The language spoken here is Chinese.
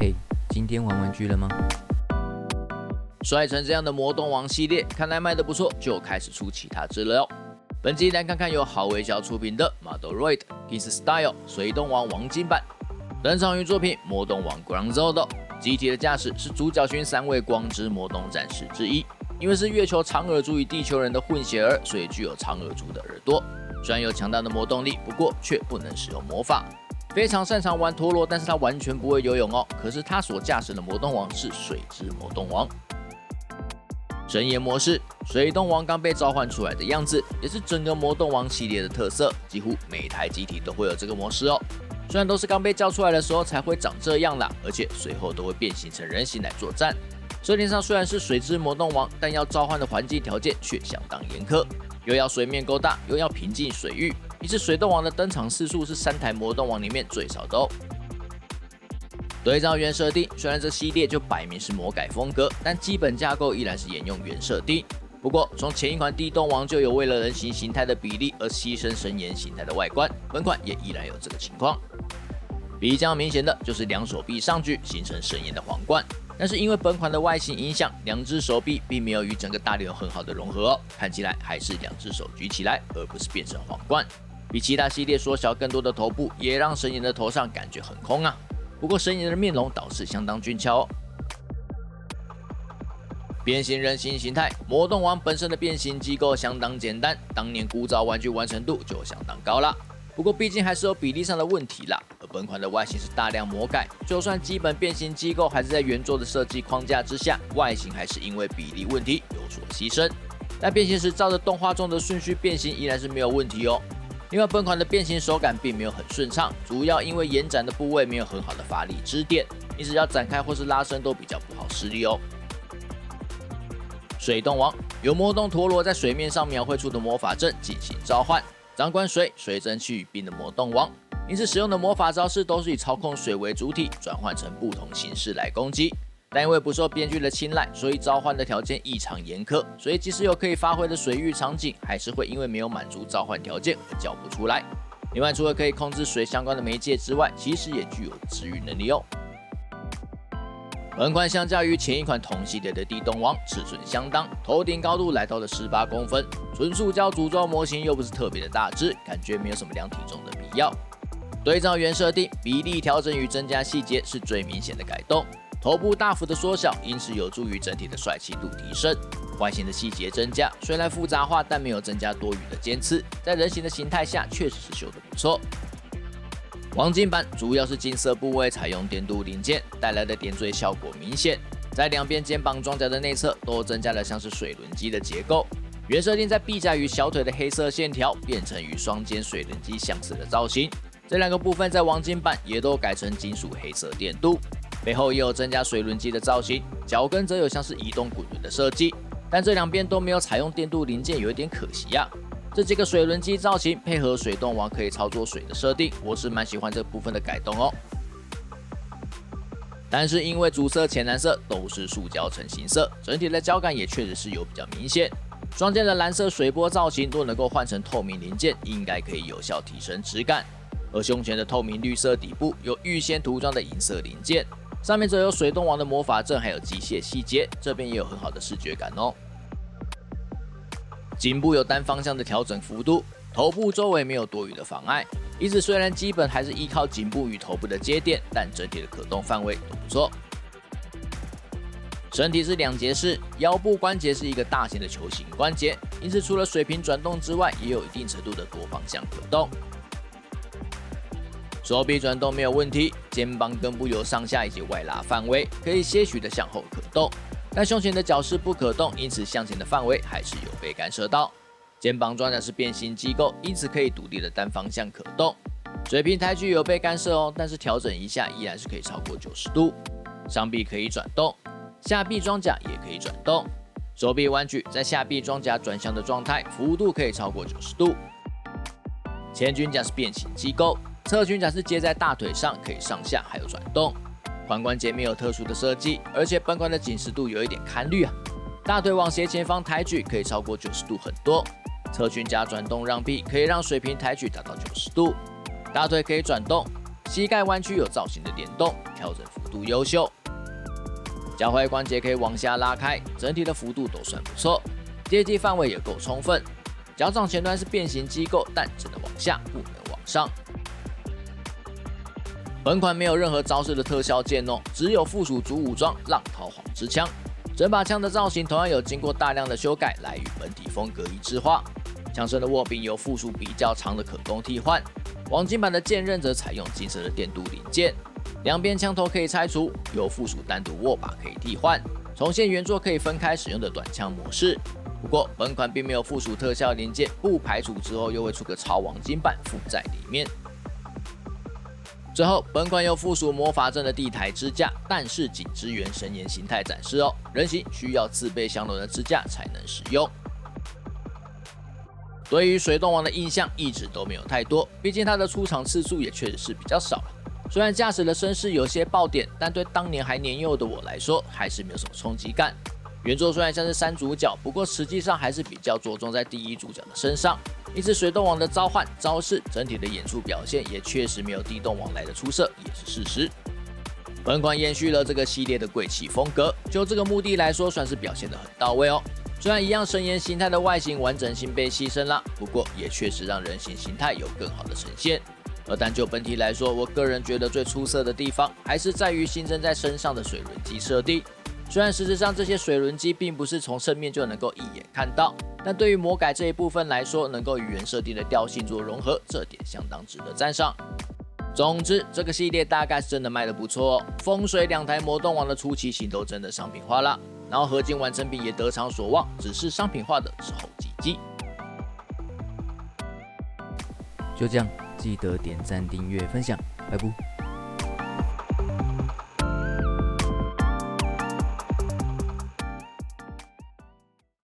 嘿，今天玩玩具了吗？帅成这样的魔动王系列，看来卖得不错，就开始出其他支了哦。本集来看看由好微笑出品的 Modoroid Kiss Style 水动王王金版，登场于作品《魔动王 Ground Zero》。机体的驾驶是主角群3位光之魔动战士之一，因为是月球长耳族与地球人的混血儿，所以具有长耳族的耳朵。虽然有强大的魔动力，不过却不能使用魔法。非常擅长玩陀螺，但是他完全不会游泳哦。可是他所驾驶的魔动王是水之魔动王。深夜模式，水动王刚被召唤出来的样子，也是整个魔动王系列的特色，几乎每台机体都会有这个模式哦。虽然都是刚被叫出来的时候才会长这样啦，而且随后都会变形成人形来作战。设定上虽然是水之魔动王，但要召唤的环境条件却相当严苛，又要水面够大，又要平静水域。于是水动王的登场次数是3台魔动王里面最少的哦。对照原设定，虽然这系列就摆明是魔改风格，但基本架构依然是沿用原设定。不过从前一款地动王就有为了人形形态的比例而牺牲神岩形态的外观，本款也依然有这个情况。比较明显的就是2手臂上举形成神岩的皇冠，但是因为本款的外形影响，2只手臂并没有与整个大脸很好的融合哦，看起来还是2只手举起来，而不是变成皇冠。比其他系列缩小更多的头部，也让神岩的头上感觉很空啊。不过神岩的面容倒是相当俊俏哦。变形人形形态，魔动王本身的变形机构相当简单，当年古早玩具完成度就相当高啦。不过毕竟还是有比例上的问题啦，而本款的外形是大量魔改，就算基本变形机构还是在原作的设计框架之下，外形还是因为比例问题有所牺牲。但变形时照着动画中的顺序变形依然是没有问题哦。另外本款的变形手感并没有很顺畅，主要因为延展的部位没有很好的发力支点，因此要展开或是拉伸都比较不好施力哦。水动王由魔动陀螺在水面上描绘出的魔法阵进行召唤，掌管水、水蒸气与冰的魔动王，因此使用的魔法招式都是以操控水为主体，转换成不同形式来攻击。但因为不受编剧的青睐，所以召唤的条件异常严苛，所以即使有可以发挥的水域场景，还是会因为没有满足召唤条件而叫不出来。另外，除了可以控制水相关的媒介之外，其实也具有治愈能力哦。本款相较于前一款同系列的地动王，尺寸相当，头顶高度来到了18公分，纯塑胶组装模型又不是特别的大只，感觉没有什么量体重的必要。对照原设定，比例调整与增加细节是最明显的改动。头部大幅的缩小，因此有助于整体的帅气度提升。外形的细节增加，虽然复杂化，但没有增加多余的尖刺，在人形的形态下确实是修得不错。黄金版主要是金色部位采用电镀零件，带来的点缀效果明显。在2边肩膀装甲的内侧都增加了像是水轮机的结构。原设定在臂甲与小腿的黑色线条变成与双肩水轮机相似的造型，这2个部分在黄金版也都改成金属黑色电镀。背后也有增加水轮机的造型，脚跟则有像是移动滚轮的设计，但这2边都没有采用电镀零件，有一点可惜啊。这几个水轮机造型配合水动王可以操作水的设定，我是蛮喜欢这部分的改动哦。但是因为主色浅蓝色都是塑胶成型色，整体的胶感也确实是有比较明显。双肩的蓝色水波造型若能够换成透明零件，应该可以有效提升质感。而胸前的透明绿色底部有预先涂装的银色零件。上面则有水动王的魔法阵，还有机械细节，这边也有很好的视觉感哦。颈部有单方向的调整幅度，头部周围没有多余的妨碍，因此虽然基本还是依靠颈部与头部的接点，但整体的可动范围都不错。身体是2节式，腰部关节是一个大型的球形关节，因此除了水平转动之外，也有一定程度的多方向可动。手臂转动没有问题，肩膀根部有上下以及外拉范围，可以些许的向后可动，但胸前的角是不可动，因此向前的范围还是有被干涉到。肩膀装甲是变形机构，因此可以独立的单方向可动。水平抬举有被干涉哦，但是调整一下依然是可以超过90度。上臂可以转动，下臂装甲也可以转动。手臂弯举在下臂装甲转向的状态，幅度可以超过90度。前裙甲是变形机构。侧裙甲是接在大腿上，可以上下还有转动。髋关节没有特殊的设计，而且本款的紧实度有一点堪虑啊。大腿往斜前方抬举可以超过90度很多。侧裙甲转动让臂可以让水平抬举达到90度。大腿可以转动，膝盖弯曲有造型的电动，调整幅度优秀。脚踝关节可以往下拉开，整体的幅度都算不错，接地范围也够充分。脚掌前端是变形机构，但只能往下，不能往上。本款没有任何招式的特效键哦，只有附属主武装浪涛黄之枪。整把枪的造型同样有经过大量的修改，来与本体风格一致化。枪身的握柄有附属比较长的可供替换，黄金版的剑刃则采用金色的电镀零件。两边枪头可以拆除，有附属单独握把可以替换，重现原作可以分开使用的短枪模式。不过本款并没有附属特效零件，不排除之后又会出个超黄金版附在里面。最后，本款有附属魔法阵的地台支架，但是仅支援神颜形态展示哦，人形需要自备相容的支架才能使用。对于水动王的印象一直都没有太多，毕竟他的出场次数也确实是比较少了。虽然驾驶的身世有些爆点，但对当年还年幼的我来说，还是没有什么冲击感。原作虽然像是三主角，不过实际上还是比较着重在第一主角的身上，因此水动王的召唤、招式整体的演出表现也确实没有地动王来的出色，也是事实。本款延续了这个系列的贵气风格，就这个目的来说，算是表现得很到位哦。虽然一样神颜形态的外形完整性被牺牲啦，不过也确实让人形形态有更好的呈现。而单就本体来说，我个人觉得最出色的地方还是在于新增在身上的水轮机设定。虽然实质上这些水轮机并不是从正面就能够一眼看到，但对于魔改这一部分来说，能够与原设定的调性做融合，这点相当值得赞赏。总之，这个系列大概是真的卖得不错哦。风水两台魔动王的初期型都真的商品化啦，然后合金完成品也得偿所望，只是商品化的是后几季。就这样，记得点赞、订阅、分享，拜拜。